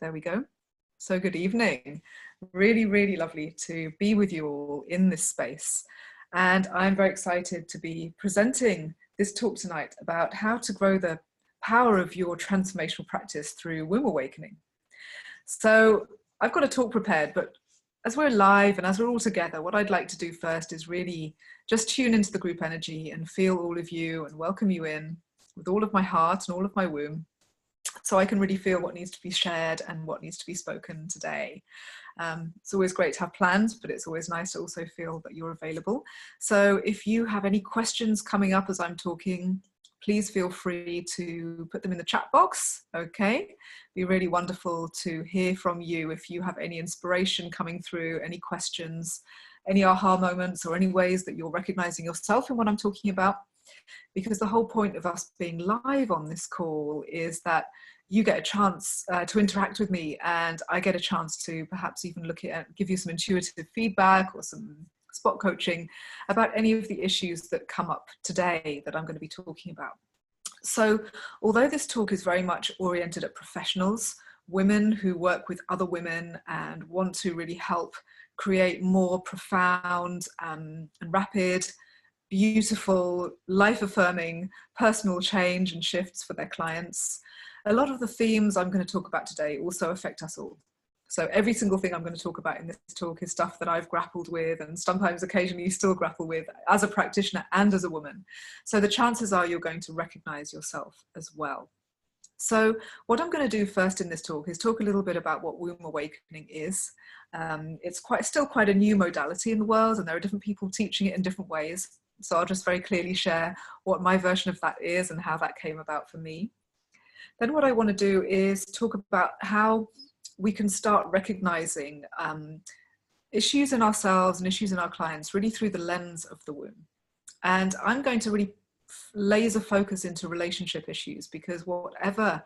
There we go. So good evening. Really, really lovely to be with you all in this space. And I'm very excited to be presenting this talk tonight about how to grow the power of your transformational practice through womb awakening. So I've got a talk prepared, but as we're live and as we're all together, what I'd like to do first is really just tune into the group energy and feel all of you and welcome you in with all of my heart and all of my womb, so I can really feel what needs to be shared and what needs to be spoken today. It's always great to have plans, but it's always nice to also feel that you're available. So if you have any questions coming up as I'm talking, please feel free to put them in the chat box, okay? Be really wonderful to hear from you if you have any inspiration coming through, any questions, any aha moments, or any ways that you're recognizing yourself in what I'm talking about. Because the whole point of us being live on this call is that you get a chance to interact with me, and I get a chance to perhaps even look at, give you some intuitive feedback or some spot coaching about any of the issues that come up today that I'm going to be talking about. So although this talk is very much oriented at professionals, women who work with other women and want to really help create more profound and rapid, beautiful, life-affirming personal change and shifts for their clients, a lot of the themes I'm going to talk about today also affect us all. So every single thing I'm going to talk about in this talk is stuff that I've grappled with and sometimes occasionally still grapple with as a practitioner and as a woman. So the chances are you're going to recognize yourself as well. So what I'm going to do first in this talk is talk a little bit about what womb awakening is. It's still quite a new modality in the world, and there are different people teaching it in different ways. So I'll just very clearly share what my version of that is and how that came about for me. Then what I want to do is talk about how we can start recognizing issues in ourselves and issues in our clients really through the lens of the womb. And I'm going to really laser focus into relationship issues, because whatever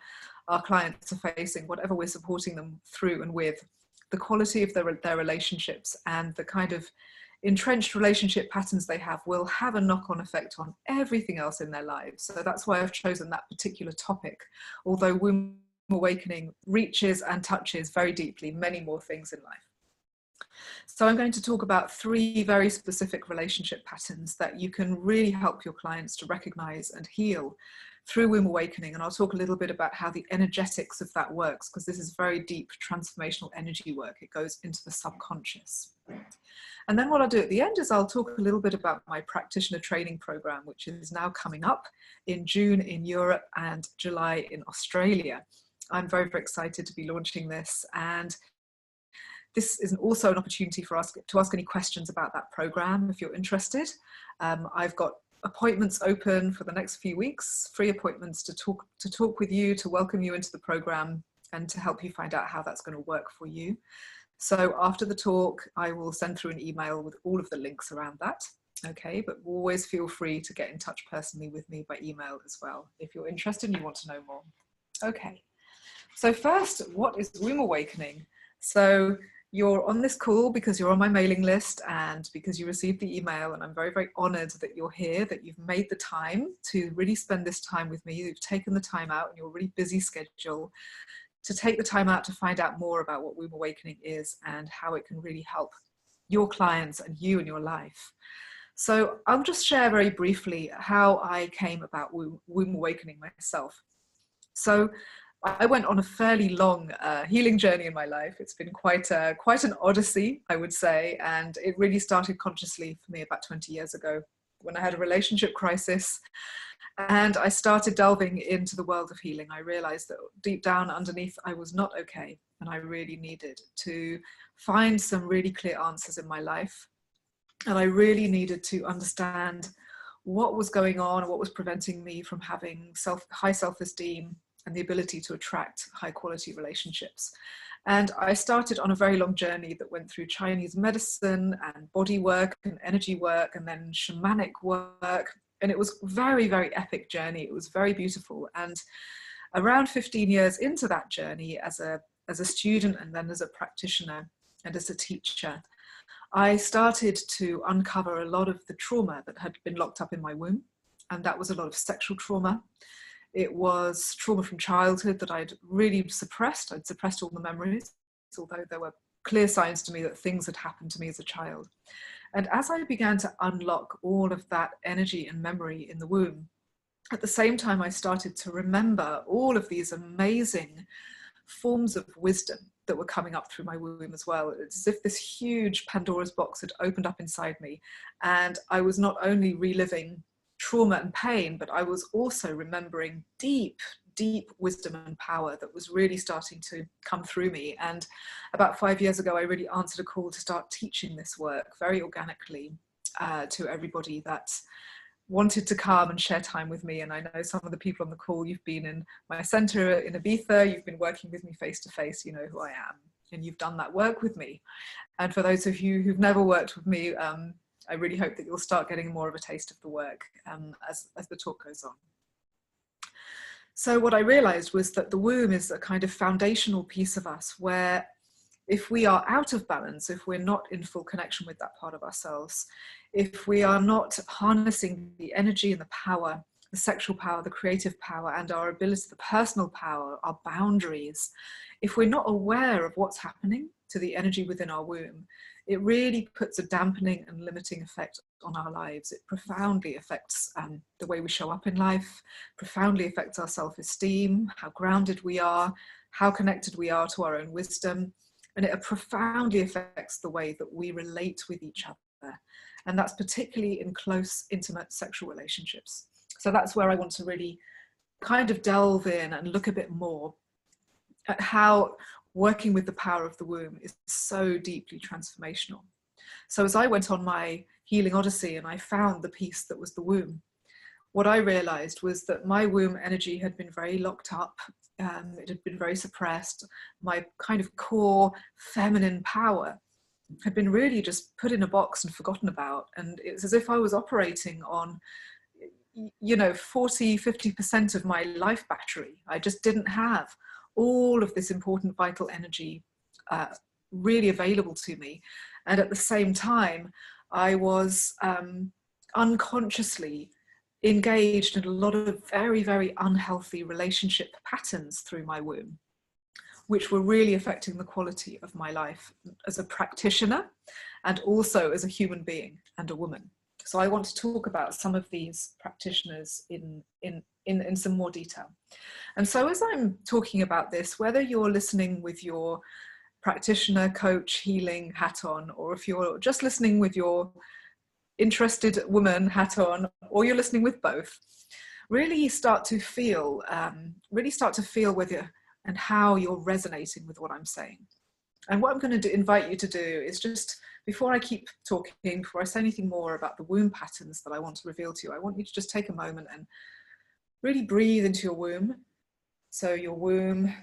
our clients are facing, whatever we're supporting them through and with, the quality of their relationships and the kind of entrenched relationship patterns they have will have a knock-on effect on everything else in their lives. So that's why I've chosen that particular topic, although womb awakening reaches and touches very deeply many more things in life. So I'm going to talk about 3 very specific relationship patterns that you can really help your clients to recognize and heal through womb awakening. And I'll talk a little bit about how the energetics of that works, because this is very deep transformational energy work. It goes into the subconscious. And then what I'll do at the end is I'll talk a little bit about my practitioner training program, which is now coming up in June in Europe and July in Australia. I'm very, very excited to be launching this, and this is also an opportunity for us to ask any questions about that program if you're interested. I've got appointments open for the next few weeks, free appointments to talk with you, to welcome you into the program and to help you find out how that's going to work for you. So after the talk, I will send through an email with all of the links around that. Okay, but always feel free to get in touch personally with me by email as well if you're interested and you want to know more. Okay, so first, what is womb awakening? So you're on this call because you're on my mailing list and because you received the email, and I'm very, very honored that you're here, that you've made the time to really spend this time with me. You've taken the time out in your really busy schedule to take the time out to find out more about what womb awakening is and how it can really help your clients and you in your life. So I'll just share very briefly how I came about womb awakening myself. So I went on a fairly long healing journey in my life. It's been quite an odyssey, I would say, and it really started consciously for me about 20 years ago when I had a relationship crisis and I started delving into the world of healing. I realized that deep down underneath I was not okay, and I really needed to find some really clear answers in my life, and I really needed to understand what was going on and what was preventing me from having high self-esteem and the ability to attract high quality relationships. And I started on a very long journey that went through Chinese medicine and body work and energy work and then shamanic work. And it was very, very epic journey. It was very beautiful. And around 15 years into that journey as a student and then as a practitioner and as a teacher, I started to uncover a lot of the trauma that had been locked up in my womb. And that was a lot of sexual trauma. It was trauma from childhood that I'd really suppressed. I'd suppressed all the memories, although there were clear signs to me that things had happened to me as a child. And as I began to unlock all of that energy and memory in the womb, at the same time, I started to remember all of these amazing forms of wisdom that were coming up through my womb as well. It's as if this huge Pandora's box had opened up inside me. And I was not only reliving trauma and pain, but I was also remembering deep, deep wisdom and power that was really starting to come through me. And about 5 years ago, I really answered a call to start teaching this work very organically to everybody that wanted to come and share time with me. And I know some of the people on the call, you've been in my center in Ibiza, you've been working with me face to face, you know who I am, and you've done that work with me. And for those of you who've never worked with me, I really hope that you'll start getting more of a taste of the work as the talk goes on. So what I realized was that the womb is a kind of foundational piece of us where if we are out of balance, if we're not in full connection with that part of ourselves, if we are not harnessing the energy and the power, the sexual power, the creative power, and our ability, the personal power, our boundaries, if we're not aware of what's happening to the energy within our womb, it really puts a dampening and limiting effect on our lives. It profoundly affects the way we show up in life, profoundly affects our self-esteem, how grounded we are, how connected we are to our own wisdom, and it profoundly affects the way that we relate with each other. And that's particularly in close, intimate sexual relationships. So that's where I want to really kind of delve in and look a bit more at how working with the power of the womb is so deeply transformational. So as I went on my healing odyssey and I found the piece that was the womb, what I realized was that my womb energy had been very locked up. It had been very suppressed. My kind of core feminine power had been really just put in a box and forgotten about. And it's as if I was operating on, you know, 40, 50% of my life battery. I just didn't have all of this important vital energy really available to me. And at the same time, I was unconsciously engaged in a lot of very, very unhealthy relationship patterns through my womb, which were really affecting the quality of my life as a practitioner and also as a human being and a woman. So I want to talk about some of these practitioners in some more detail. And so as I'm talking about this, whether you're listening with your practitioner, coach, healing hat on, or if you're just listening with your interested woman hat on, or you're listening with both, really start to feel whether and how you're resonating with what I'm saying. And what I'm going to invite you to do is just, before I keep talking, before I say anything more about the womb patterns that I want to reveal to you, I want you to just take a moment and really breathe into your womb. So your womb,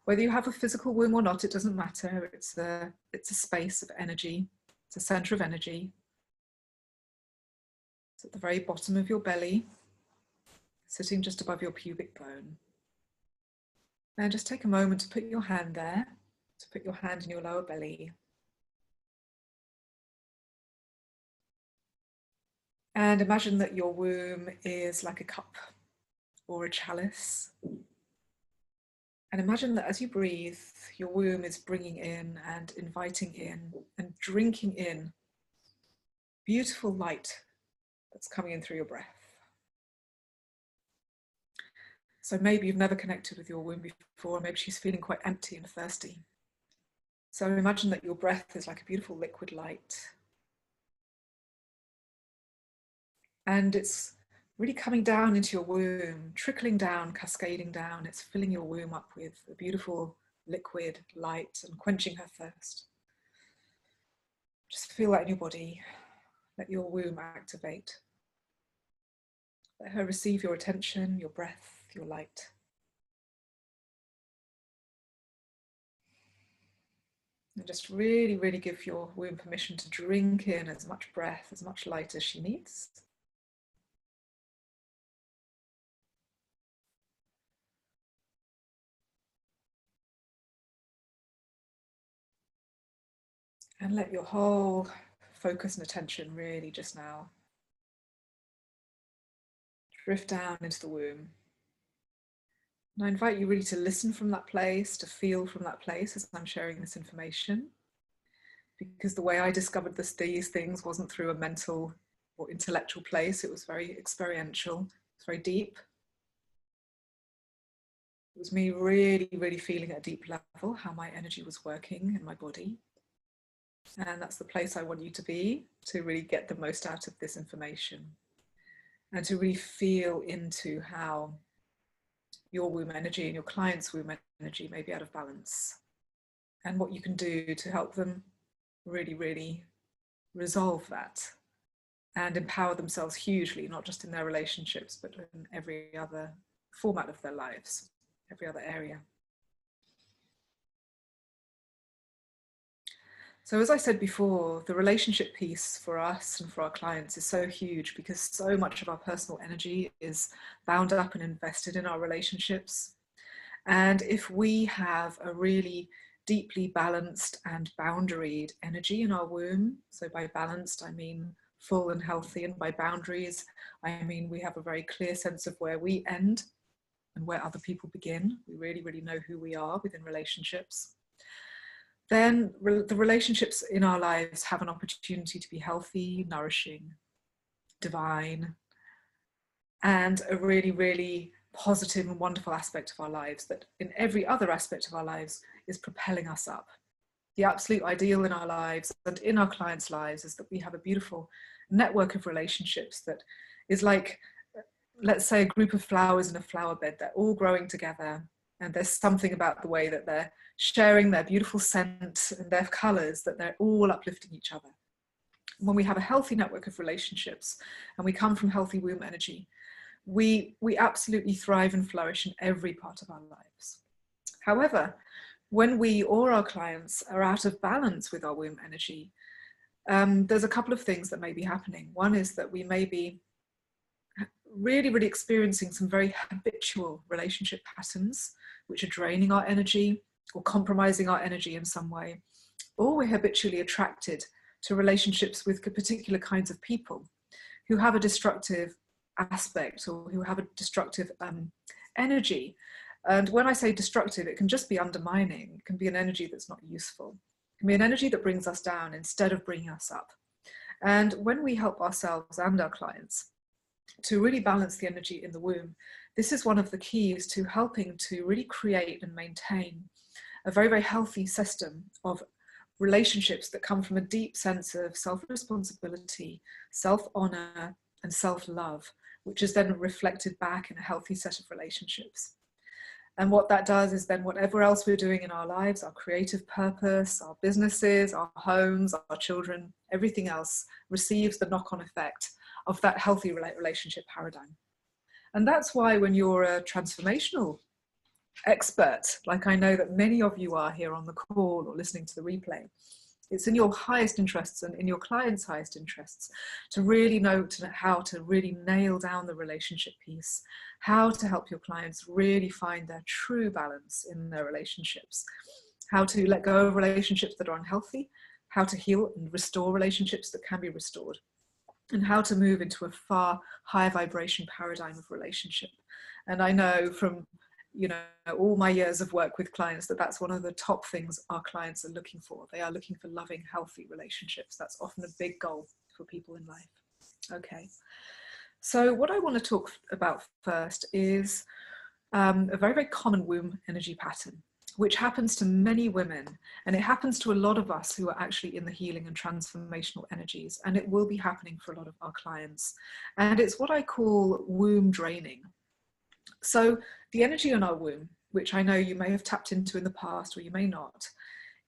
whether you have a physical womb or not, it doesn't matter. It's a space of energy. It's a center of energy. It's at the very bottom of your belly, sitting just above your pubic bone. Now just take a moment to put your hand there, to put your hand in your lower belly. And imagine that your womb is like a cup or a chalice. And imagine that as you breathe, your womb is bringing in and inviting in and drinking in beautiful light that's coming in through your breath. So maybe you've never connected with your womb before, maybe she's feeling quite empty and thirsty. So imagine that your breath is like a beautiful liquid light. And it's really coming down into your womb, trickling down, cascading down. It's filling your womb up with a beautiful liquid light and quenching her thirst. Just feel that in your body. Let your womb activate. Let her receive your attention, your breath, your light. And just really, really give your womb permission to drink in as much breath, as much light as she needs. And let your whole focus and attention really just now drift down into the womb. And I invite you really to listen from that place, to feel from that place as I'm sharing this information. Because the way I discovered these things wasn't through a mental or intellectual place. It was very experiential, it's very deep. It was me really, really feeling at a deep level how my energy was working in my body. And that's the place I want you to be, to really get the most out of this information and to really feel into how your womb energy and your client's womb energy may be out of balance, and what you can do to help them really, really resolve that and empower themselves hugely, not just in their relationships, but in every other format of their lives, every other area. So as I said before, the relationship piece for us and for our clients is so huge because so much of our personal energy is bound up and invested in our relationships. And if we have a really deeply balanced and boundaried energy in our womb, so by balanced, I mean full and healthy, and by boundaries, I mean we have a very clear sense of where we end and where other people begin. We really, really know who we are within relationships. Then the relationships in our lives have an opportunity to be healthy, nourishing, divine, and a really, really positive and wonderful aspect of our lives that in every other aspect of our lives is propelling us up. The absolute ideal in our lives and in our clients' lives is that we have a beautiful network of relationships that is like, let's say, a group of flowers in a flower bed. They're all growing together, and there's something about the way that they're sharing their beautiful scent and their colors, that they're all uplifting each other. When we have a healthy network of relationships and we come from healthy womb energy, we absolutely thrive and flourish in every part of our lives. However, when we or our clients are out of balance with our womb energy, there's a couple of things that may be happening. One is that we may be really, really experiencing some very habitual relationship patterns, which are draining our energy or compromising our energy in some way. Or we're habitually attracted to relationships with particular kinds of people who have a destructive aspect or who have a destructive energy. And when I say destructive, it can just be undermining. It can be an energy that's not useful. It can be an energy that brings us down instead of bringing us up. And when we help ourselves and our clients to really balance the energy in the womb, this is one of the keys to helping to really create and maintain a very, very healthy system of relationships that come from a deep sense of self-responsibility, self-honor, and self-love, which is then reflected back in a healthy set of relationships. And what that does is then whatever else we're doing in our lives, our creative purpose, our businesses, our homes, our children, everything else receives the knock-on effect of that healthy relationship paradigm. And that's why when you're a transformational expert, like I know that many of you are here on the call or listening to the replay, it's in your highest interests and in your clients' highest interests to really know how to really nail down the relationship piece, how to help your clients really find their true balance in their relationships, how to let go of relationships that are unhealthy, how to heal and restore relationships that can be restored, and how to move into a far higher vibration paradigm of relationship. And I know from all my years of work with clients that that's one of the top things our clients are looking for. They are looking for loving, healthy relationships. That's often a big goal for people in life. Okay, so what I want to talk about first is a very, very common womb energy pattern, which happens to many women, and it happens to a lot of us who are actually in the healing and transformational energies, and it will be happening for a lot of our clients. And it's what I call womb draining. So the energy in our womb, which I know you may have tapped into in the past or you may not,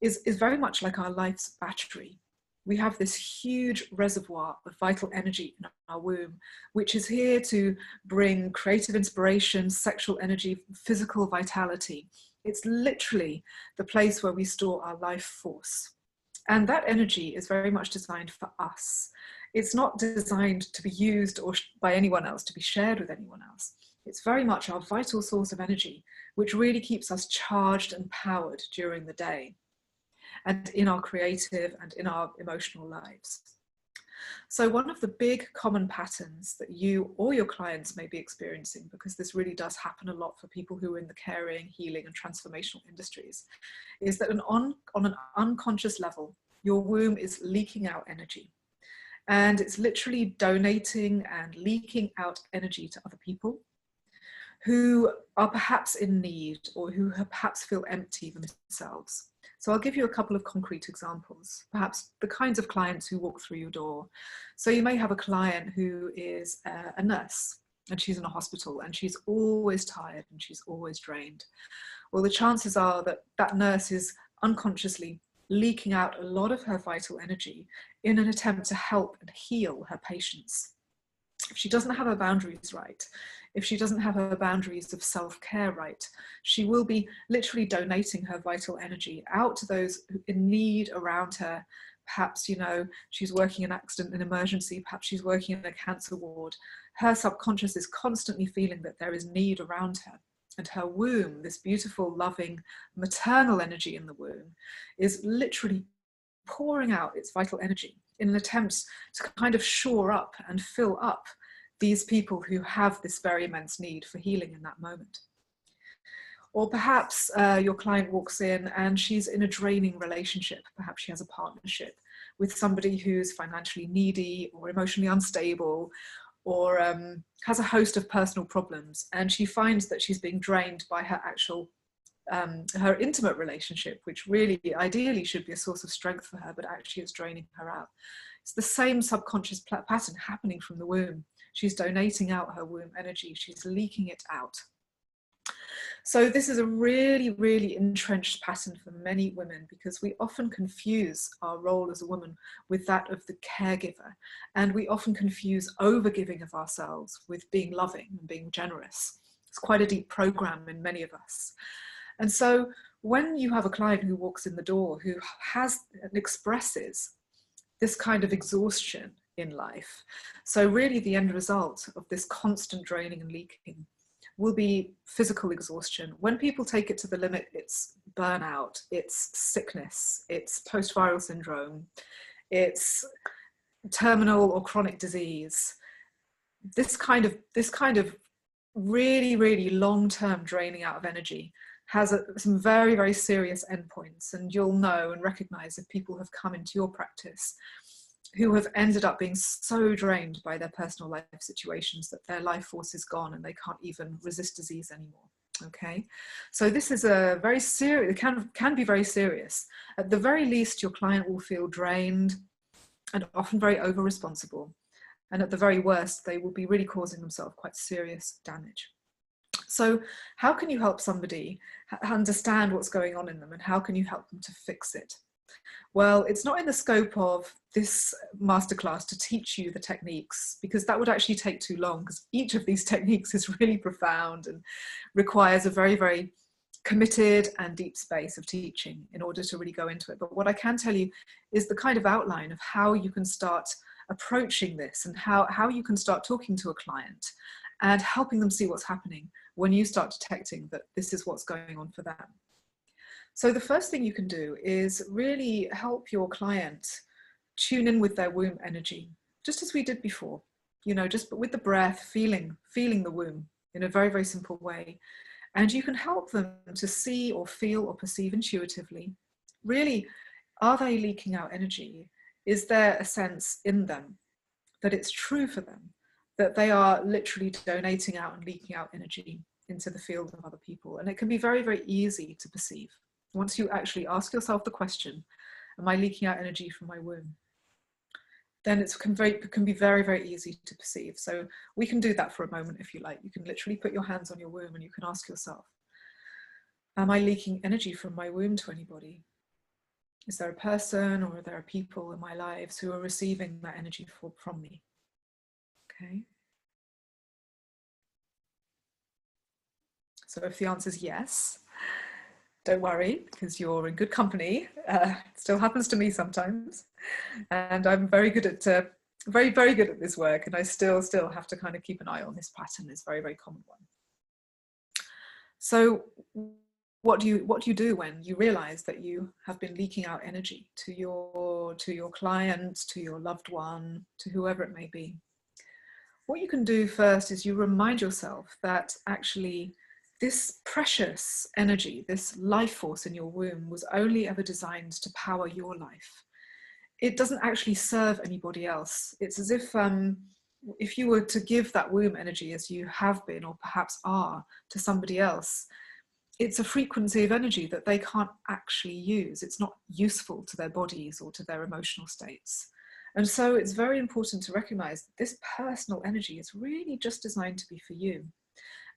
is very much like our life's battery. We have this huge reservoir of vital energy in our womb, which is here to bring creative inspiration, sexual energy, physical vitality. It's literally the place where we store our life force. And that energy is very much designed for us. It's not designed to be used or by anyone else, to be shared with anyone else. It's very much our vital source of energy, which really keeps us charged and powered during the day and in our creative and in our emotional lives. So one of the big common patterns that you or your clients may be experiencing, because this really does happen a lot for people who are in the caring, healing and transformational industries, is that on an unconscious level, your womb is leaking out energy. And it's literally donating and leaking out energy to other people who are perhaps in need or who perhaps feel empty themselves. So I'll give you a couple of concrete examples, perhaps the kinds of clients who walk through your door. So you may have a client who is a nurse and she's in a hospital and she's always tired and she's always drained. Well, the chances are that that nurse is unconsciously leaking out a lot of her vital energy in an attempt to help and heal her patients. If she doesn't have her boundaries right, if she doesn't have her boundaries of self-care right, she will be literally donating her vital energy out to those in need around her. Perhaps, you know, she's working in accident and emergency, perhaps she's working in a cancer ward. Her subconscious is constantly feeling that there is need around her. And her womb, this beautiful, loving, maternal energy in the womb, is literally pouring out its vital energy in an attempt to kind of shore up and fill up these people who have this very immense need for healing in that moment. Or perhaps your client walks in and she's in a draining relationship. Perhaps she has a partnership with somebody who's financially needy or emotionally unstable, or has a host of personal problems, and she finds that she's being drained by her actual her intimate relationship, which really ideally should be a source of strength for her, but actually it's draining her out. It's the same subconscious pattern happening from the womb. She's donating out her womb energy, she's leaking it out. So this is a really, really entrenched pattern for many women, because we often confuse our role as a woman with that of the caregiver. And we often confuse overgiving of ourselves with being loving and being generous. It's quite a deep program in many of us. And so when you have a client who walks in the door who has and expresses this kind of exhaustion in life, so really the end result of this constant draining and leaking will be physical exhaustion. When people take it to the limit, it's burnout, it's sickness, it's post-viral syndrome, it's terminal or chronic disease. This kind of really, really long-term draining out of energy has some very, very serious endpoints. And you'll know and recognize if people have come into your practice who have ended up being so drained by their personal life situations that their life force is gone and they can't even resist disease anymore. Okay, so this is a very serious, it can be very serious. At the very least, your client will feel drained and often very over-responsible. And at the very worst, they will be really causing themselves quite serious damage. So how can you help somebody understand what's going on in them, and how can you help them to fix it? Well, it's not in the scope of this masterclass to teach you the techniques, because that would actually take too long, because each of these techniques is really profound and requires a very, very committed and deep space of teaching in order to really go into it. But what I can tell you is the kind of outline of how you can start approaching this, and how you can start talking to a client and helping them see what's happening when you start detecting that this is what's going on for them. So the first thing you can do is really help your client tune in with their womb energy, just as we did before, you know, just with the breath, feeling the womb in a very, very simple way. And you can help them to see or feel or perceive intuitively, really, are they leaking out energy? Is there a sense in them that it's true for them, that they are literally donating out and leaking out energy into the field of other people? And it can be very, very easy to perceive. Once you actually ask yourself the question, am I leaking out energy from my womb? Then it can be very, very easy to perceive. So we can do that for a moment if you like. You can literally put your hands on your womb and you can ask yourself, am I leaking energy from my womb to anybody? Is there a person or are there people in my lives who are receiving that energy from me? Okay. So if the answer is yes, don't worry, because you're in good company. It still happens to me sometimes. And I'm very good at, very, very good at this work. And I still have to kind of keep an eye on this pattern. It's a very, very common one. So what do you do when you realize that you have been leaking out energy to your client, to your loved one, to whoever it may be? What you can do first is you remind yourself that actually this precious energy, this life force in your womb, was only ever designed to power your life. It doesn't actually serve anybody else. It's as if you were to give that womb energy, as you have been or perhaps are, to somebody else, it's a frequency of energy that they can't actually use. It's not useful to their bodies or to their emotional states. And so it's very important to recognize that this personal energy is really just designed to be for you,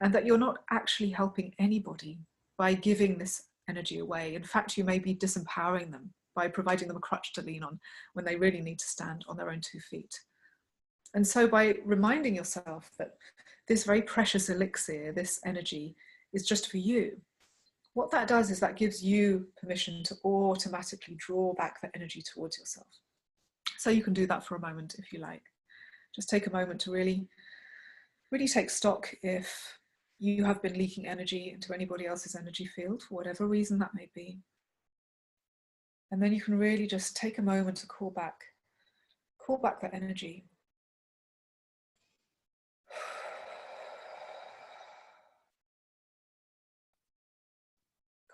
and that you're not actually helping anybody by giving this energy away. In fact, you may be disempowering them by providing them a crutch to lean on when they really need to stand on their own 2 feet. And so by reminding yourself that this very precious elixir, this energy, is just for you, what that does is that gives you permission to automatically draw back the energy towards yourself. So you can do that for a moment if you like. Just take a moment to really take stock if you have been leaking energy into anybody else's energy field, for whatever reason that may be. And then you can really just take a moment to call back that energy.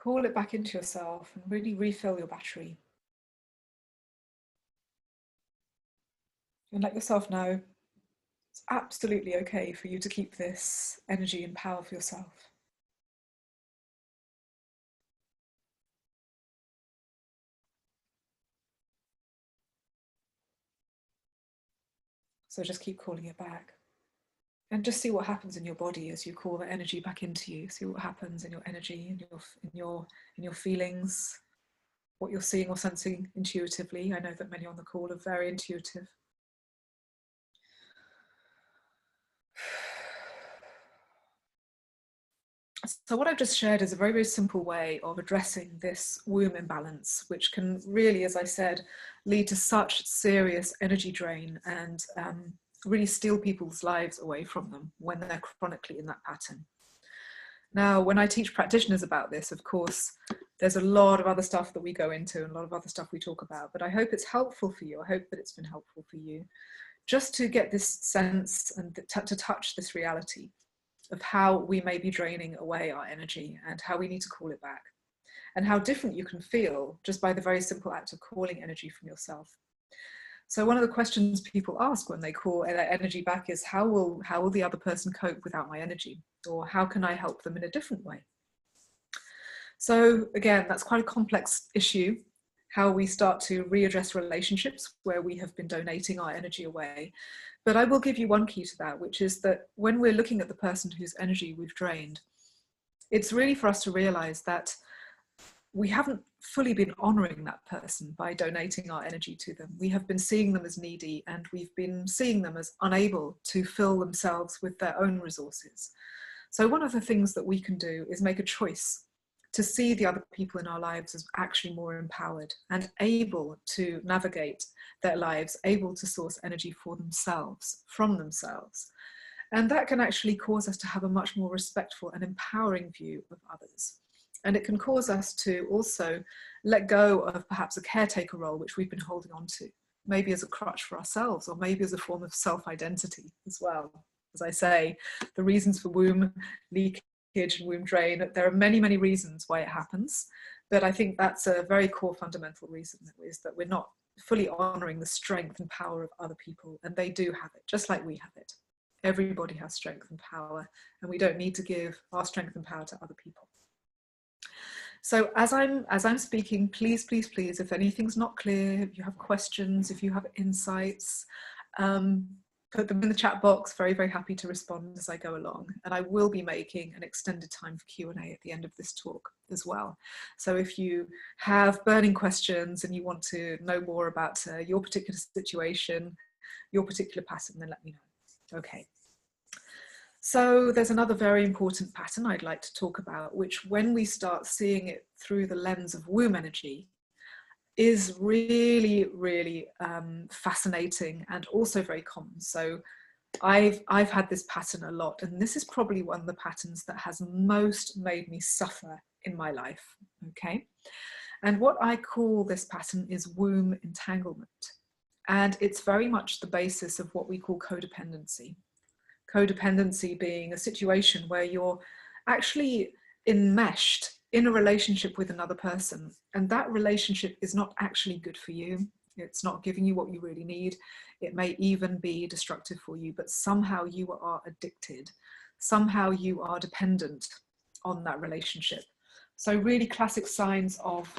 Call it back into yourself and really refill your battery. And let yourself know it's absolutely okay for you to keep this energy and power for yourself. So just keep calling it back. And just see what happens in your body as you call the energy back into you. See what happens in your energy, in your feelings, what you're seeing or sensing intuitively. I know that many on the call are very intuitive. So what I've just shared is a very, very simple way of addressing this womb imbalance, which can really, as I said, lead to such serious energy drain and really steal people's lives away from them when they're chronically in that pattern. Now, when I teach practitioners about this, of course, there's a lot of other stuff that we go into and a lot of other stuff we talk about, but I hope it's helpful for you. I hope that it's been helpful for you just to get this sense and to touch this reality of how we may be draining away our energy and how we need to call it back, and how different you can feel just by the very simple act of calling energy from yourself. So one of the questions people ask when they call their energy back is, how will the other person cope without my energy? Or how can I help them in a different way? So again, that's quite a complex issue, how we start to readdress relationships where we have been donating our energy away. But I will give you one key to that, which is that when we're looking at the person whose energy we've drained, it's really for us to realize that we haven't fully been honoring that person by donating our energy to them. We have been seeing them as needy, and we've been seeing them as unable to fill themselves with their own resources. So one of the things that we can do is make a choice to see the other people in our lives as actually more empowered and able to navigate their lives, able to source energy for themselves, from themselves. And that can actually cause us to have a much more respectful and empowering view of others. And it can cause us to also let go of perhaps a caretaker role, which we've been holding on to, maybe as a crutch for ourselves, or maybe as a form of self-identity as well. As I say, the reasons for womb leakage and womb drain, there are many, many reasons why it happens. But I think that's a very core fundamental reason, is that we're not fully honoring the strength and power of other people. And they do have it, just like we have it. Everybody has strength and power, and we don't need to give our strength and power to other people. So as I'm speaking, please, please, please, if anything's not clear, if you have questions, if you have insights, put them in the chat box. Very, very happy to respond as I go along. And I will be making an extended time for Q&A at the end of this talk as well. So if you have burning questions and you want to know more about your particular situation, your particular pattern, then let me know. Okay. So there's another very important pattern I'd like to talk about, which when we start seeing it through the lens of womb energy, is really, really fascinating and also very common. So I've had this pattern a lot, and this is probably one of the patterns that has most made me suffer in my life. Okay. And what I call this pattern is womb entanglement. And it's very much the basis of what we call codependency. Codependency being a situation where you're actually enmeshed in a relationship with another person, and that relationship is not actually good for you. It's not giving you what you really need. It may even be destructive for you, but somehow you are addicted. Somehow you are dependent on that relationship. So really classic signs of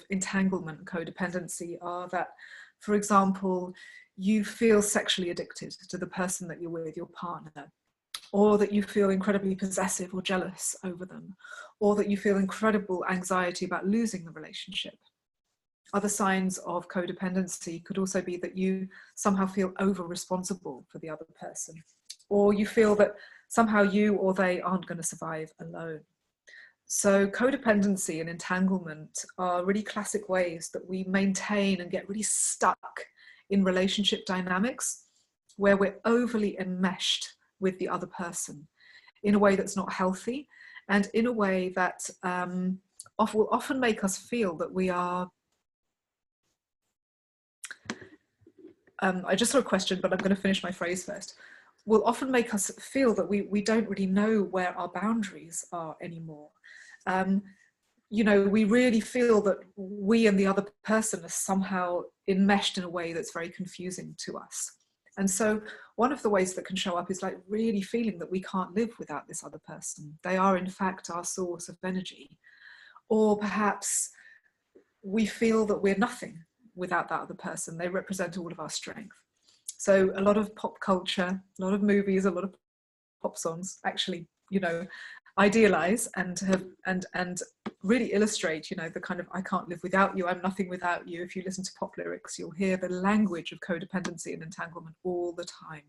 entanglement and codependency are that, for example, you feel sexually addicted to the person that you're with, your partner, or that you feel incredibly possessive or jealous over them, or that you feel incredible anxiety about losing the relationship. Other signs of codependency could also be that you somehow feel over-responsible for the other person, or you feel that somehow you or they aren't going to survive alone. So codependency and entanglement are really classic ways that we maintain and get really stuck in relationship dynamics where we're overly enmeshed with the other person in a way that's not healthy, and in a way that will often make us feel that we are I just saw a question, but I'm going to finish my phrase first. Will often make us feel that we don't really know where our boundaries are anymore. You know, we really feel that we and the other person are somehow enmeshed in a way that's very confusing to us. And so one of the ways that can show up is like really feeling that we can't live without this other person. They are in fact our source of energy. Or perhaps we feel that we're nothing without that other person. They represent all of our strength. So a lot of pop culture, a lot of movies, a lot of pop songs actually, you know, idealize and really illustrate, you know, the kind of I can't live without you, I'm nothing without you. If you listen to pop lyrics, you'll hear the language of codependency and entanglement all the time.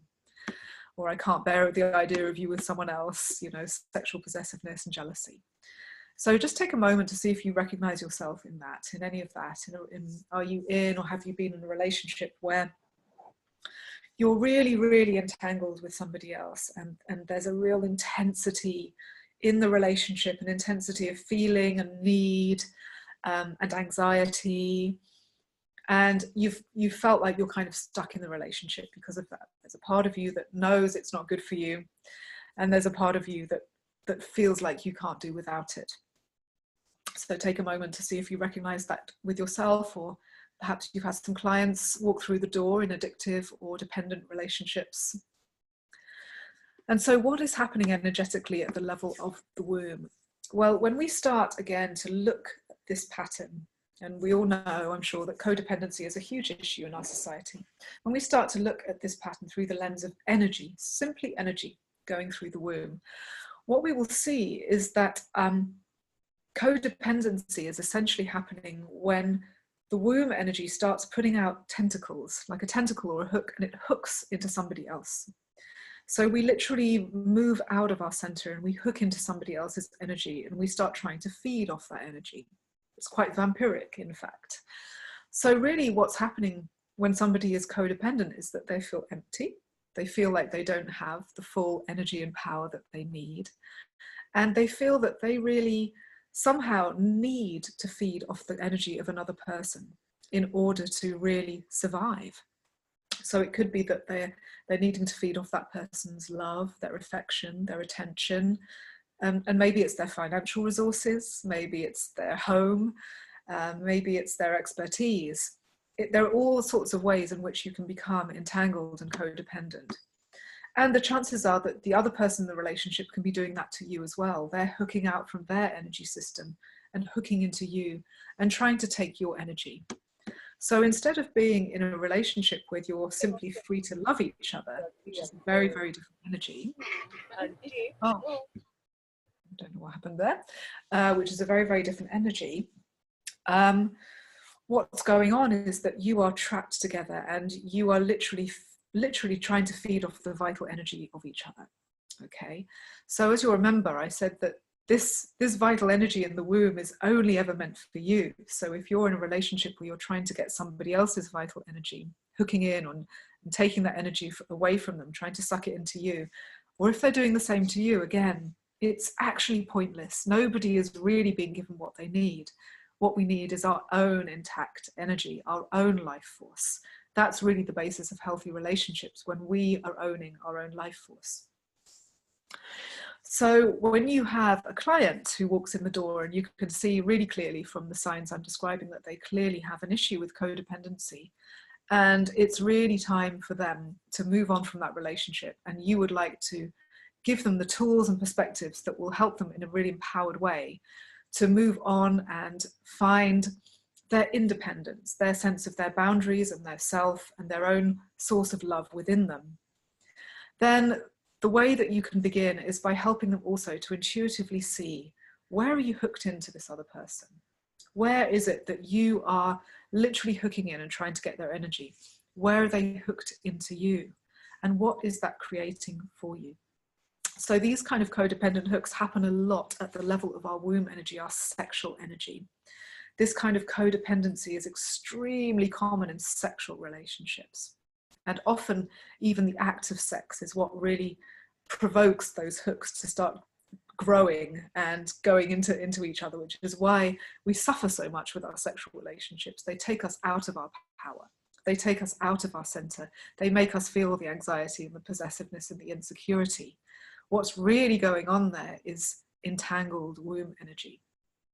Or I can't bear the idea of you with someone else, you know, sexual possessiveness and jealousy. So just take a moment to see if you recognize yourself in that, in any of that. Are you in, or have you been in a relationship where you're really, really entangled with somebody else, and there's a real intensity in the relationship, an intensity of feeling and need and anxiety, and you've felt like you're kind of stuck in the relationship because of that. There's a part of you that knows it's not good for you, and there's a part of you that feels like you can't do without it. So take a moment to see if you recognize that with yourself, or perhaps you've had some clients walk through the door in addictive or dependent relationships. And so what is happening energetically at the level of the womb? Well, when we start again to look at this pattern, and we all know, I'm sure, that codependency is a huge issue in our society. When we start to look at this pattern through the lens of energy, simply energy going through the womb, what we will see is that codependency is essentially happening when the womb energy starts putting out tentacles, like a tentacle or a hook, and it hooks into somebody else. So we literally move out of our center and we hook into somebody else's energy, and we start trying to feed off that energy. It's quite vampiric, in fact. So really what's happening when somebody is codependent is that they feel empty. They feel like they don't have the full energy and power that they need. And they feel that they really somehow need to feed off the energy of another person in order to really survive. So it could be that they're needing to feed off that person's love, their affection, their attention, and maybe it's their financial resources, maybe it's their home, maybe it's their expertise. There are all sorts of ways in which you can become entangled and codependent. And the chances are that the other person in the relationship can be doing that to you as well. They're hooking out from their energy system and hooking into you and trying to take your energy. So instead of being in a relationship where you're simply free to love each other, which is a very, very different energy. Oh, I don't know what happened there, which is a very, very different energy. What's going on is that you are trapped together and you are literally trying to feed off the vital energy of each other. Okay, so as you'll remember, I said that this vital energy in the womb is only ever meant for you. So if you're in a relationship where you're trying to get somebody else's vital energy, hooking in on and taking that energy away from them, trying to suck it into you, or if they're doing the same to you, again, it's actually pointless. Nobody is really being given what they need. What we need is our own intact energy, our own life force. That's really the basis of healthy relationships, when we are owning our own life force. So when you have a client who walks in the door and you can see really clearly from the signs I'm describing that they clearly have an issue with codependency, and it's really time for them to move on from that relationship, and you would like to give them the tools and perspectives that will help them in a really empowered way to move on and find their independence, their sense of their boundaries and their self and their own source of love within them, then the way that you can begin is by helping them also to intuitively see, where are you hooked into this other person? Where is it that you are literally hooking in and trying to get their energy? Where are they hooked into you? And what is that creating for you? So these kind of codependent hooks happen a lot at the level of our womb energy, our sexual energy. This kind of codependency is extremely common in sexual relationships. And often even the act of sex is what really provokes those hooks to start growing and going into each other, which is why we suffer so much with our sexual relationships. They take us out of our power. They take us out of our center. They make us feel the anxiety and the possessiveness and the insecurity. What's really going on there is entangled womb energy.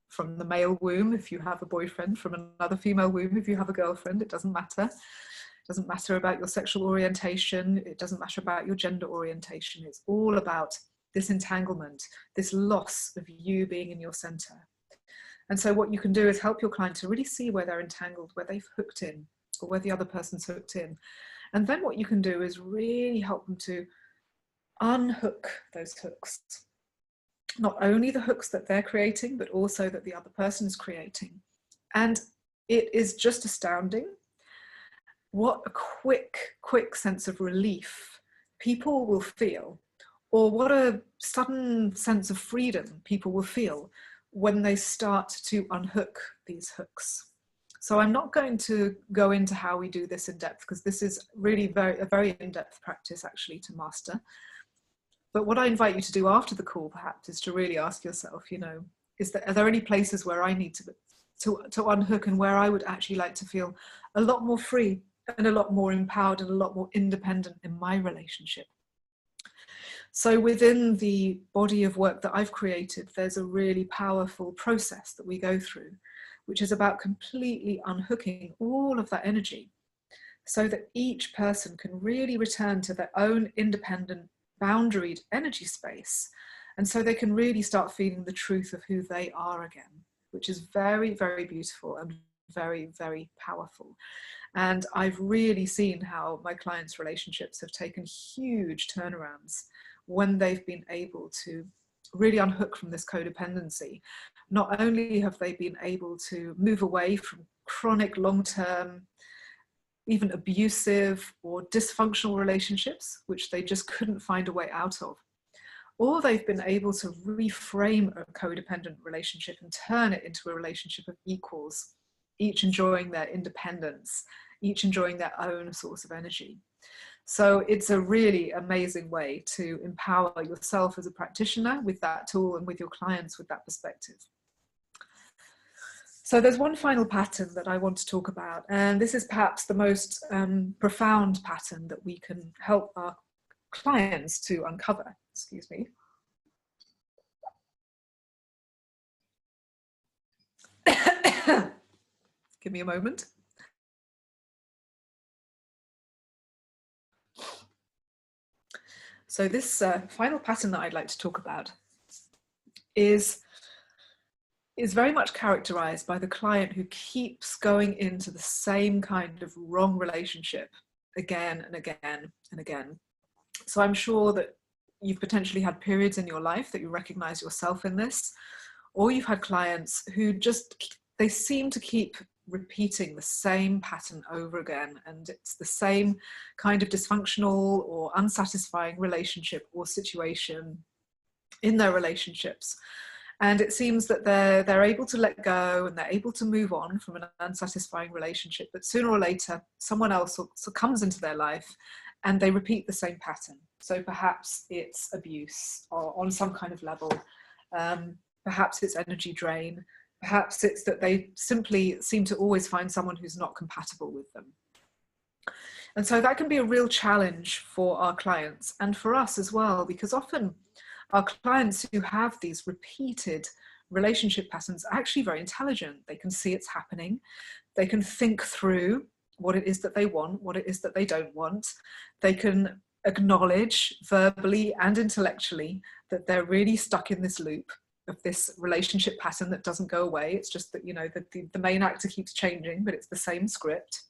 From the male womb, if you have a boyfriend, from another female womb, if you have a girlfriend, it doesn't matter. It doesn't matter about your sexual orientation. It doesn't matter about your gender orientation. It's all about this entanglement, this loss of you being in your center. And so what you can do is help your client to really see where they're entangled, where they've hooked in, or where the other person's hooked in. And then what you can do is really help them to unhook those hooks. Not only the hooks that they're creating, but also that the other person is creating. And it is just astounding what a quick sense of relief people will feel, or what a sudden sense of freedom people will feel when they start to unhook these hooks. So I'm not going to go into how we do this in depth, because this is really a very in-depth practice actually to master. But what I invite you to do after the call perhaps is to really ask yourself, are there any places where I need to unhook, and where I would actually like to feel a lot more free and a lot more empowered and a lot more independent in my relationship. So within the body of work that I've created, there's a really powerful process that we go through, which is about completely unhooking all of that energy so that each person can really return to their own independent, boundaried energy space. And so they can really start feeling the truth of who they are again, which is very, very beautiful and very, very powerful. And I've really seen how my clients' relationships have taken huge turnarounds when they've been able to really unhook from this codependency. Not only have they been able to move away from chronic, long-term, even abusive or dysfunctional relationships, which they just couldn't find a way out of, or they've been able to reframe a codependent relationship and turn it into a relationship of equals, each enjoying their independence, each enjoying their own source of energy. So it's a really amazing way to empower yourself as a practitioner with that tool, and with your clients with that perspective. So there's one final pattern that I want to talk about, and this is perhaps the most profound pattern that we can help our clients to uncover. Excuse me. Give me a moment. So this final pattern that I'd like to talk about is very much characterized by the client who keeps going into the same kind of wrong relationship again and again and again. So I'm sure that you've potentially had periods in your life that you recognize yourself in this, or you've had clients who they seem to keep repeating the same pattern over again, and it's the same kind of dysfunctional or unsatisfying relationship or situation in their relationships. And it seems that they're able to let go and they're able to move on from an unsatisfying relationship, but sooner or later someone else comes into their life and they repeat the same pattern. So perhaps it's abuse or on some kind of level, perhaps it's energy drain, perhaps it's that they simply seem to always find someone who's not compatible with them. And so that can be a real challenge for our clients and for us as well, because often our clients who have these repeated relationship patterns are actually very intelligent. They can see it's happening. They can think through what it is that they want, what it is that they don't want. They can acknowledge verbally and intellectually that they're really stuck in this loop of this relationship pattern that doesn't go away. It's just that, you know, the main actor keeps changing, but it's the same script.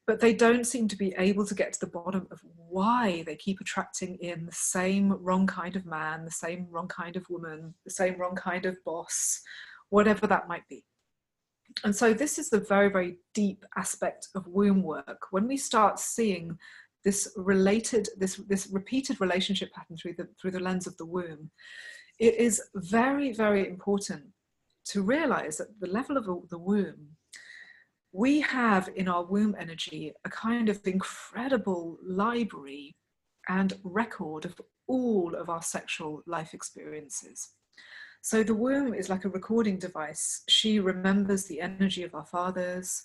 But they don't seem to be able to get to the bottom of why they keep attracting in the same wrong kind of man, the same wrong kind of woman, the same wrong kind of boss, whatever that might be. And so this is the very, very deep aspect of womb work. When we start seeing this repeated relationship pattern through the lens of the womb, it is very, very important to realize that at the level of the womb, we have in our womb energy a kind of incredible library and record of all of our sexual life experiences. So the womb is like a recording device. She remembers the energy of our fathers.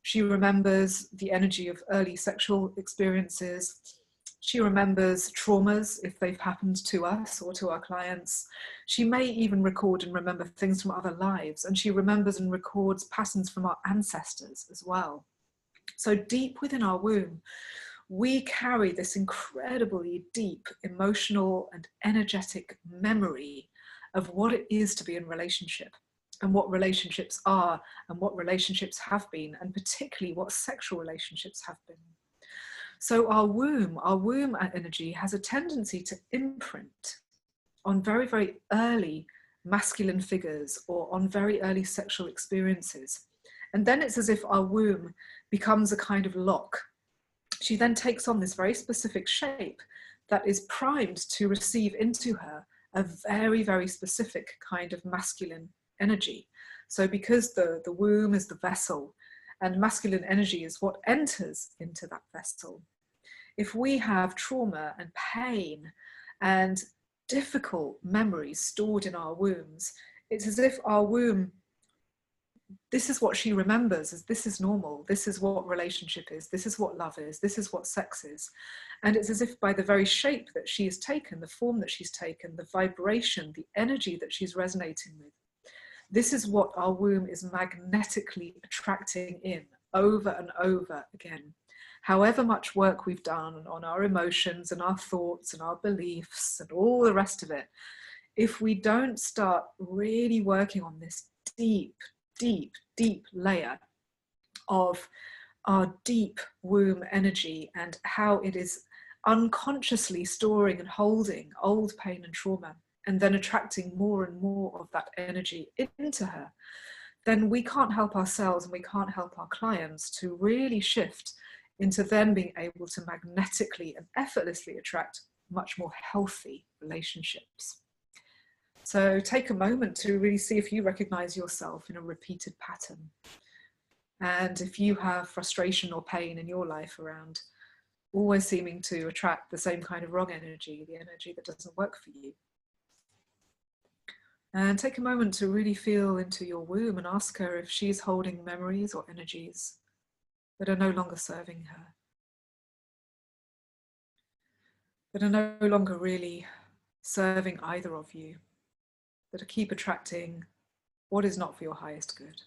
She remembers the energy of early sexual experiences. She remembers traumas if they've happened to us or to our clients. She may even record and remember things from other lives, and she remembers and records patterns from our ancestors as well. So deep within our womb, we carry this incredibly deep emotional and energetic memory of what it is to be in relationship and what relationships are and what relationships have been, and particularly what sexual relationships have been. So our womb energy has a tendency to imprint on very, very early masculine figures or on very early sexual experiences. And then it's as if our womb becomes a kind of lock. She then takes on this very specific shape that is primed to receive into her a very, very specific kind of masculine energy. So because the womb is the vessel, and masculine energy is what enters into that vessel. If we have trauma and pain and difficult memories stored in our wombs, it's as if our womb, this is what she remembers as this is normal, this is what relationship is, this is what love is, this is what sex is. And it's as if by the very shape that she has taken, the form that she's taken, the vibration, the energy that she's resonating with, this is what our womb is magnetically attracting in over and over again. However much work we've done on our emotions and our thoughts and our beliefs and all the rest of it, if we don't start really working on this deep, deep, deep layer of our deep womb energy and how it is unconsciously storing and holding old pain and trauma, and then attracting more and more of that energy into her, then we can't help ourselves and we can't help our clients to really shift into them being able to magnetically and effortlessly attract much more healthy relationships. So take a moment to really see if you recognize yourself in a repeated pattern. And if you have frustration or pain in your life around always seeming to attract the same kind of wrong energy, the energy that doesn't work for you. And take a moment to really feel into your womb and ask her if she's holding memories or energies that are no longer serving her, that are no longer really serving either of you, that keep attracting what is not for your highest good.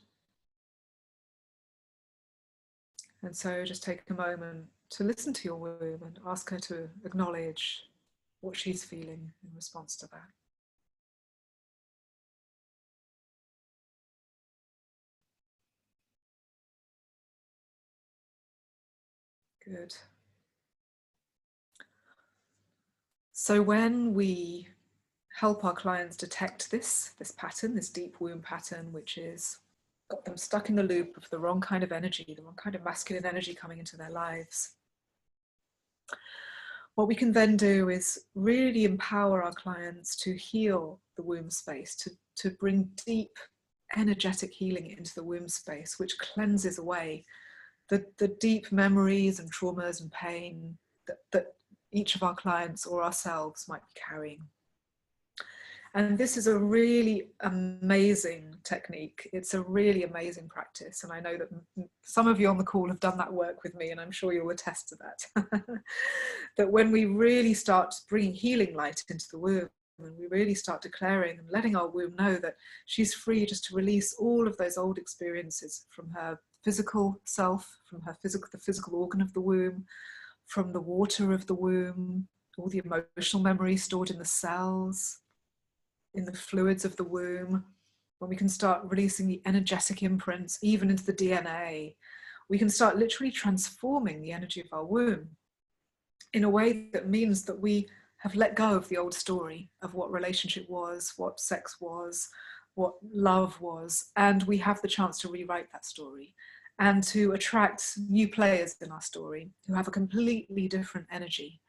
And so just take a moment to listen to your womb and ask her to acknowledge what she's feeling in response to that. Good. So when we help our clients detect this pattern, this deep womb pattern, which is got them stuck in the loop of the wrong kind of energy, the wrong kind of masculine energy coming into their lives, what we can then do is really empower our clients to heal the the womb space, to bring deep energetic healing into the womb space, which cleanses away the deep memories and traumas and pain that each of our clients or ourselves might be carrying. And this is a really amazing technique. It's a really amazing practice. And I know that some of you on the call have done that work with me, and I'm sure you'll attest to that. That when we really start bringing healing light into the womb, and we really start declaring and letting our womb know that she's free just to release all of those old experiences from her physical self, from the physical organ of the womb, from the water of the womb, all the emotional memories stored in the cells, in the fluids of the womb. When we can start releasing the energetic imprints, even into the DNA, we can start literally transforming the energy of our womb in a way that means that we have let go of the old story of what relationship was, what sex was, what love was, and we have the chance to rewrite that story and to attract new players in our story who have a completely different energy.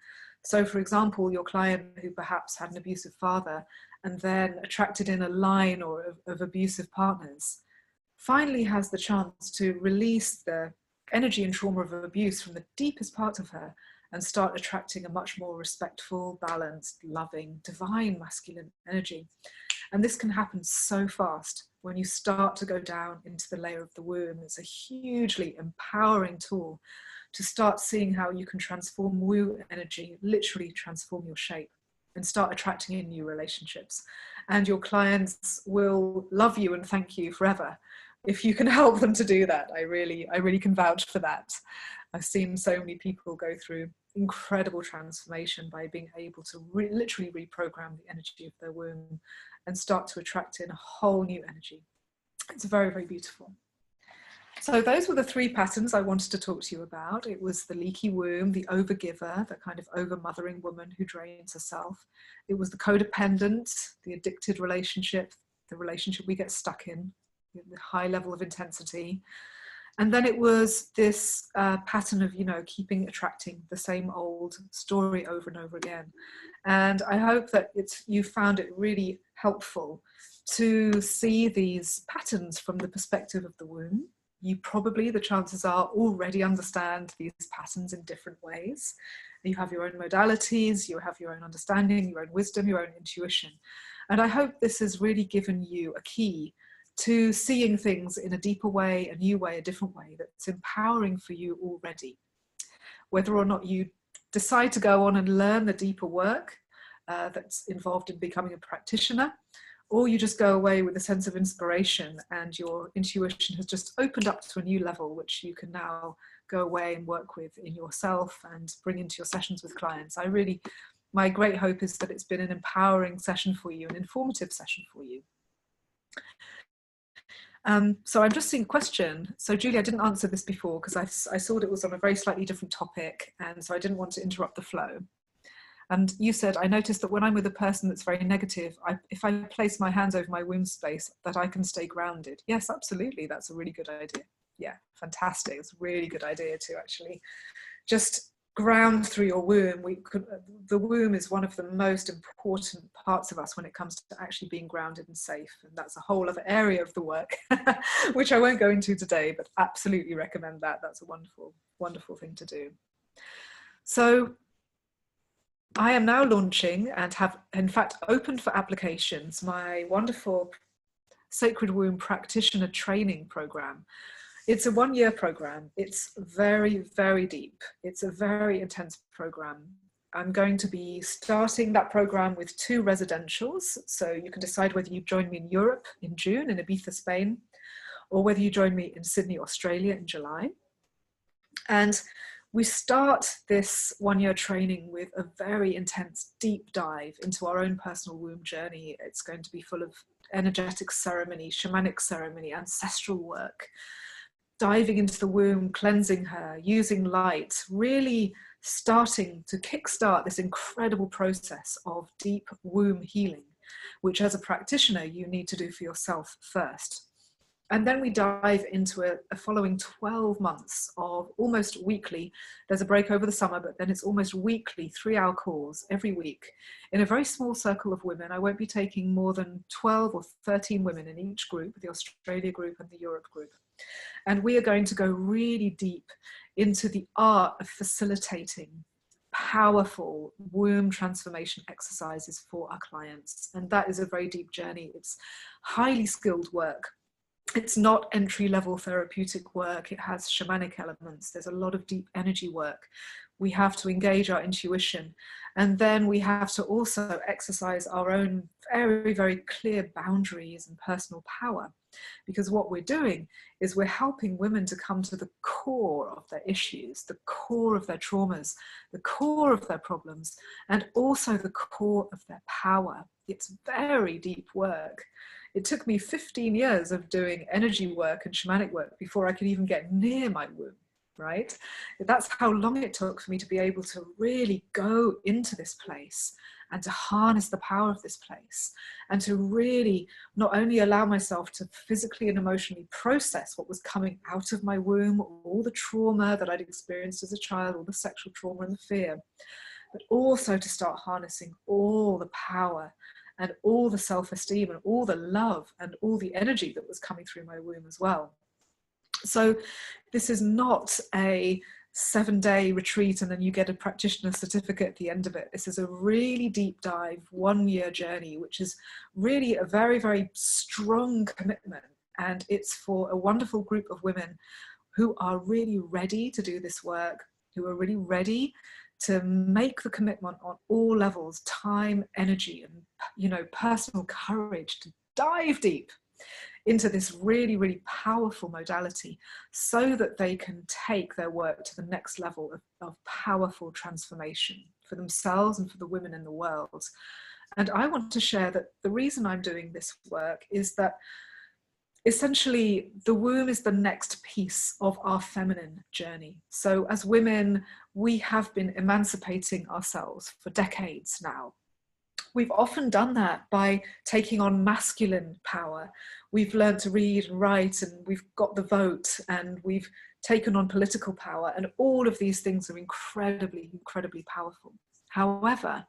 So for example, your client who perhaps had an abusive father and then attracted in a line or of abusive partners, finally has the chance to release the energy and trauma of abuse from the deepest part of her and start attracting a much more respectful, balanced, loving, divine masculine energy. And this can happen so fast when you start to go down into the layer of the womb. It's a hugely empowering tool to start seeing how you can transform womb energy, literally transform your shape, and start attracting in new relationships. And your clients will love you and thank you forever if you can help them to do that. I really can vouch for that. I've seen so many people go through incredible transformation by being able to literally reprogram the energy of their womb and start to attract in a whole new energy. It's very, very beautiful. So those were the three patterns I wanted to talk to you about. It was the leaky womb, the overgiver, the kind of over-mothering woman who drains herself. It was the codependent, the addicted relationship, the relationship we get stuck in, the high level of intensity. And then it was this pattern of, keeping attracting the same old story over and over again. And I hope that you found it really helpful to see these patterns from the perspective of the womb. You probably, the chances are, already understand these patterns in different ways. You have your own modalities, you have your own understanding, your own wisdom, your own intuition. And I hope this has really given you a key to seeing things in a deeper way, a new way, a different way that's empowering for you already. Whether or not you decide to go on and learn the deeper work that's involved in becoming a practitioner, or you just go away with a sense of inspiration and your intuition has just opened up to a new level, which you can now go away and work with in yourself and bring into your sessions with clients. My great hope is that it's been an empowering session for you, an informative session for you. So I'm just seeing a question. So Julie, I didn't answer this before because I saw it was on a very slightly different topic, and so I didn't want to interrupt the flow. And you said, I noticed that when I'm with a person that's very negative, if I place my hands over my womb space, that I can stay grounded. Yes, absolutely. That's a really good idea. Yeah, fantastic. It's a really good idea to actually just ground through your womb. The womb is one of the most important parts of us when it comes to actually being grounded and safe. And that's a whole other area of the work, which I won't go into today, but absolutely recommend that. That's a wonderful, wonderful thing to do. So I am now launching and have, in fact, opened for applications my wonderful Sacred Womb Practitioner training program. It's a one-year program. It's very, very deep. It's a very intense program. I'm going to be starting that program with 2 residentials. So you can decide whether you join me in Europe in June in Ibiza, Spain, or whether you join me in Sydney, Australia in July. And we start this one-year training with a very intense deep dive into our own personal womb journey. It's going to be full of energetic ceremony, shamanic ceremony, ancestral work, diving into the womb, cleansing her, using light, really starting to kickstart this incredible process of deep womb healing, which as a practitioner, you need to do for yourself first. And then we dive into a following 12 months of almost weekly. There's a break over the summer, but then it's almost weekly 3-hour calls every week in a very small circle of women. I won't be taking more than 12 or 13 women in each group, the Australia group and the Europe group. And we are going to go really deep into the art of facilitating powerful womb transformation exercises for our clients. And that is a very deep journey. It's highly skilled work. It's not entry-level therapeutic work. It has shamanic elements. There's a lot of deep energy work. We have to engage our intuition. And then we have to also exercise our own very, very clear boundaries and personal power. Because what we're doing is we're helping women to come to the core of their issues, the core of their traumas, the core of their problems, and also the core of their power. It's very deep work. It took me 15 years of doing energy work and shamanic work before I could even get near my womb, right? That's how long it took for me to be able to really go into this place and to harness the power of this place and to really not only allow myself to physically and emotionally process what was coming out of my womb, all the trauma that I'd experienced as a child, all the sexual trauma and the fear, but also to start harnessing all the power and all the self-esteem and all the love and all the energy that was coming through my womb as well. So this is not a 7-day retreat and then you get a practitioner certificate at the end of it. This is a really deep dive, 1-year journey, which is really a very, very strong commitment. And it's for a wonderful group of women who are really ready to do this work, who are really ready to make the commitment on all levels, time, energy, and, you know, personal courage to dive deep into this really, really powerful modality so that they can take their work to the next level of powerful transformation for themselves and for the women in the world. And I want to share that the reason I'm doing this work is that essentially the womb is the next piece of our feminine journey. So as women, we have been emancipating ourselves for decades now. We've often done that by taking on masculine power. We've learned to read and write, and we've got the vote, and we've taken on political power, and all of these things are incredibly, incredibly powerful. However,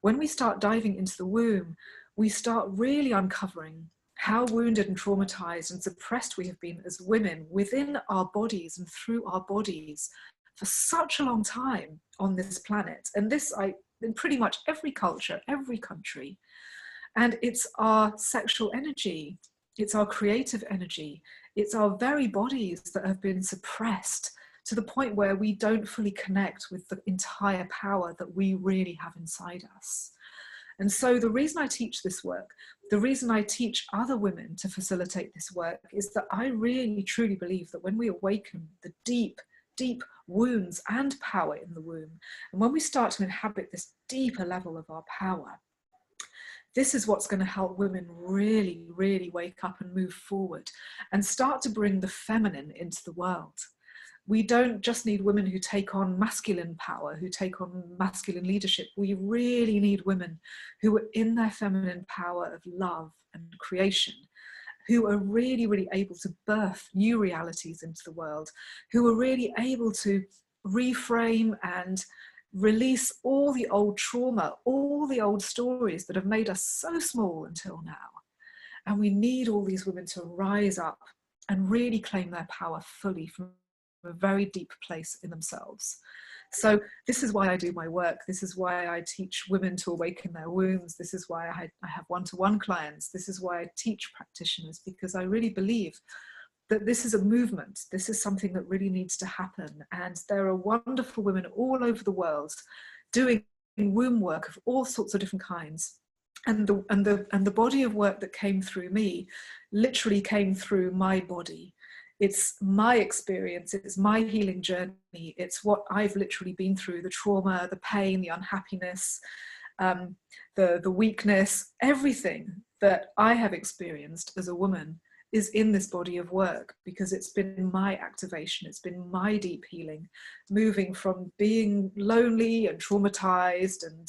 when we start diving into the womb, we start really uncovering how wounded and traumatized and suppressed we have been as women within our bodies and through our bodies for such a long time on this planet. And this, in pretty much every culture, every country. And it's our sexual energy, it's our creative energy, it's our very bodies that have been suppressed to the point where we don't fully connect with the entire power that we really have inside us. And so the reason I teach this work, the reason I teach other women to facilitate this work is that I really truly believe that when we awaken the deep, deep wounds and power in the womb, and when we start to inhabit this deeper level of our power, this is what's going to help women really, really wake up and move forward and start to bring the feminine into the world. We don't just need women who take on masculine power, who take on masculine leadership. We really need women who are in their feminine power of love and creation, who are really, really able to birth new realities into the world, who are really able to reframe and release all the old trauma, all the old stories that have made us so small until now. And we need all these women to rise up and really claim their power fully from a very deep place in themselves. So this is why I do my work. This is why I teach women to awaken their wombs. This is why I have one-to-one clients. This is why I teach practitioners, because I really believe that this is a movement. This is something that really needs to happen. And there are wonderful women all over the world doing womb work of all sorts of different kinds. And the body of work that came through me literally came through my body. It's my experience, it's my healing journey, it's what I've literally been through, the trauma, the pain, the unhappiness, the weakness, everything that I have experienced as a woman is in this body of work, because it's been my activation, it's been my deep healing, moving from being lonely and traumatized and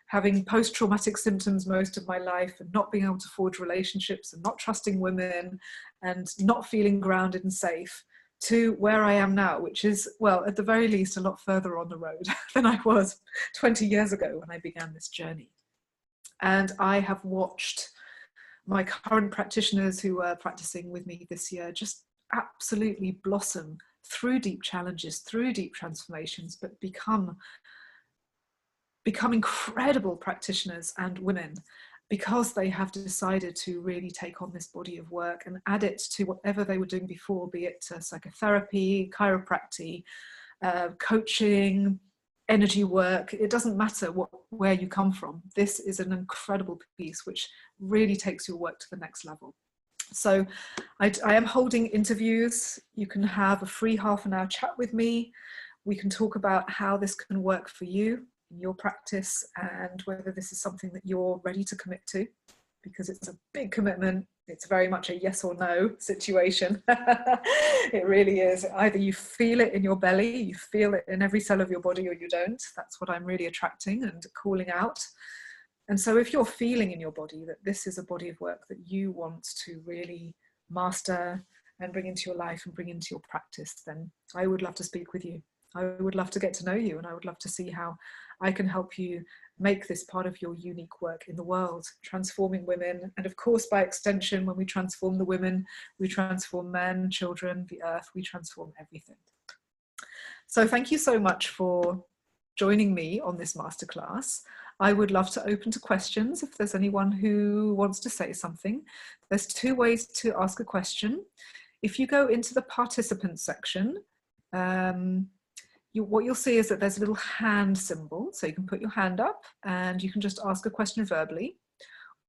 having post-traumatic symptoms most of my life, and not being able to forge relationships, and not trusting women, and not feeling grounded and safe, to where I am now, which is, well, at the very least, a lot further on the road than I was 20 years ago when I began this journey. And I have watched my current practitioners who are practicing with me this year just absolutely blossom through deep challenges, through deep transformations, but become incredible practitioners and women, because they have decided to really take on this body of work and add it to whatever they were doing before, be it psychotherapy, chiropractic, coaching, energy work. It doesn't matter where you come from. This is an incredible piece which really takes your work to the next level. So I am holding interviews. You can have a free half-an-hour chat with me. We can talk about how this can work for you in your practice, and whether this is something that you're ready to commit to, because it's a big commitment. It's very much a yes or no situation. It really is. Either you feel it in your belly, you feel it in every cell of your body, or you don't. That's what I'm really attracting and calling out. And so if you're feeling in your body that this is a body of work that you want to really master and bring into your life and bring into your practice, then I would love to speak with you. I would love to get to know you, and I would love to see how I can help you make this part of your unique work in the world, transforming women. And of course, by extension, when we transform the women, we transform men, children, the earth, we transform everything. So thank you so much for joining me on this masterclass. I would love to open to questions if there's anyone who wants to say something. There's two ways to ask a question. If you go into the participants section, what you'll see is that there's a little hand symbol. So you can put your hand up and you can just ask a question verbally,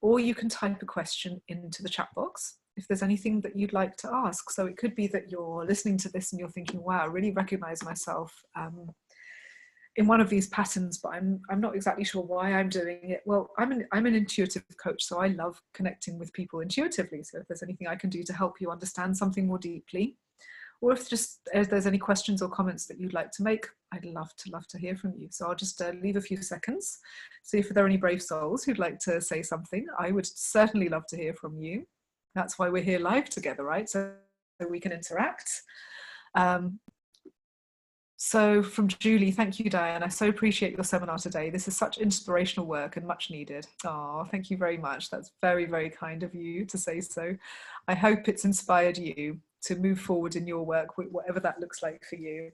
or you can type a question into the chat box if there's anything that you'd like to ask. So it could be that you're listening to this and you're thinking, wow, I really recognize myself in one of these patterns, but I'm not exactly sure why I'm doing it. Well, I'm an intuitive coach, so I love connecting with people intuitively. So if there's anything I can do to help you understand something more deeply, or if there's any questions or comments that you'd like to make, I'd love to hear from you. So I'll just leave a few seconds. See if there are any brave souls who'd like to say something. I would certainly love to hear from you. That's why we're here live together, right? So we can interact. So from Julie, thank you, Diane. I so appreciate your seminar today. This is such inspirational work and much needed. Oh, thank you very much. That's very, very kind of you to say so. I hope it's inspired you to move forward in your work, whatever that looks like for you.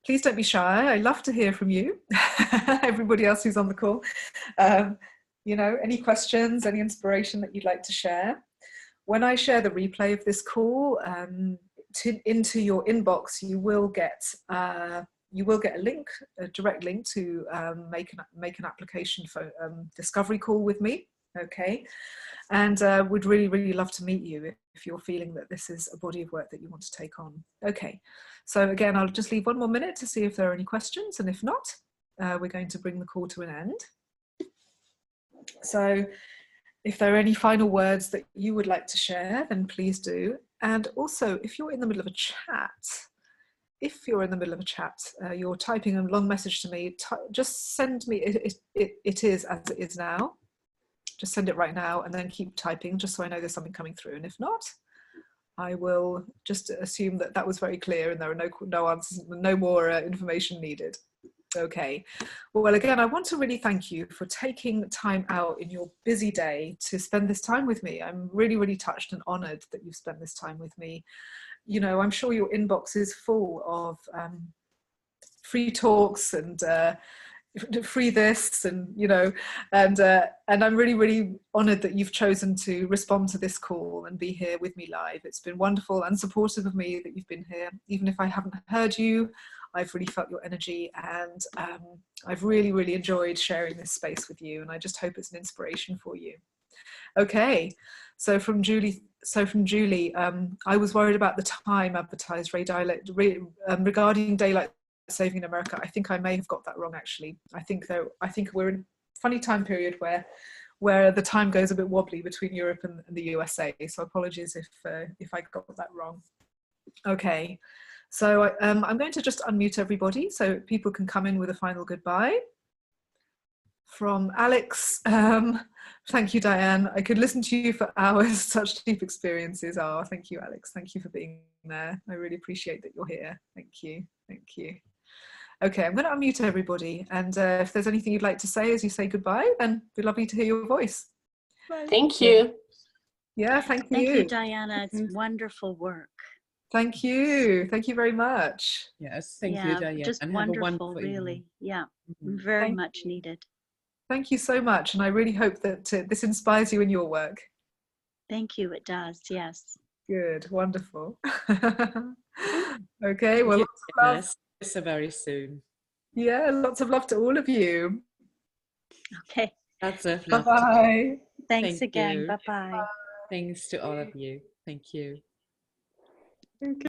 Please don't be shy. I love to hear from you. Everybody else who's on the call. You know, any questions, any inspiration that you'd like to share. When I share the replay of this call into your inbox, you will get a link, a direct link to make an application for discovery call with me. Okay, and would really, really love to meet you if you're feeling that this is a body of work that you want to take on. Okay, so again, I'll just leave one more minute to see if there are any questions, and if not, we're going to bring the call to an end. So if there are any final words that you would like to share, then please do. And also, if you're in the middle of a chat, you're typing a long message to me, just send me, it is as it is now. Just send it right now and then keep typing, just so I know there's something coming through. And if not, I will just assume that that was very clear and there are no answers, no more information needed. Okay, well, again, I want to really thank you for taking time out in your busy day to spend this time with me. I'm really, really touched and honored that you've spent this time with me. You know, I'm sure your inbox is full of free talks and free this, and you know, and I'm really, really honored that you've chosen to respond to this call and be here with me live. It's been wonderful and supportive of me that you've been here. Even if I haven't heard you, I've really felt your energy, and I've really, really enjoyed sharing this space with you, and I just hope it's an inspiration for you. Okay, so from Julie, I was worried about the time advertised regarding daylight saving in America. I think I may have got that wrong, actually. I think we're in a funny time period where the time goes a bit wobbly between Europe and the USA. So apologies if I got that wrong. Okay, so I'm going to just unmute everybody so people can come in with a final goodbye. from Alex. Thank you, Diane. I could listen to you for hours. Such deep experiences. Oh, thank you, Alex. Thank you for being there. I really appreciate that you're here. Thank you. Thank you. Okay, I'm going to unmute everybody. And if there's anything you'd like to say as you say goodbye, then it'd be lovely to hear your voice. Thank you. Yeah, thank you. Thank you, Diana. It's wonderful work. Thank you. Thank you very much. Yes, thank you, Diane. Just and wonderful, really. Yeah, very much needed. Thank you so much. And I really hope that this inspires you in your work. Thank you. It does. Yes. Good. Wonderful. Okay. Well, lots of love. So very soon. Yeah, lots of love to all of you. Okay. Lots of love. Bye-bye. Thanks again. Bye-bye. Thanks to all of you. Thank you. Okay.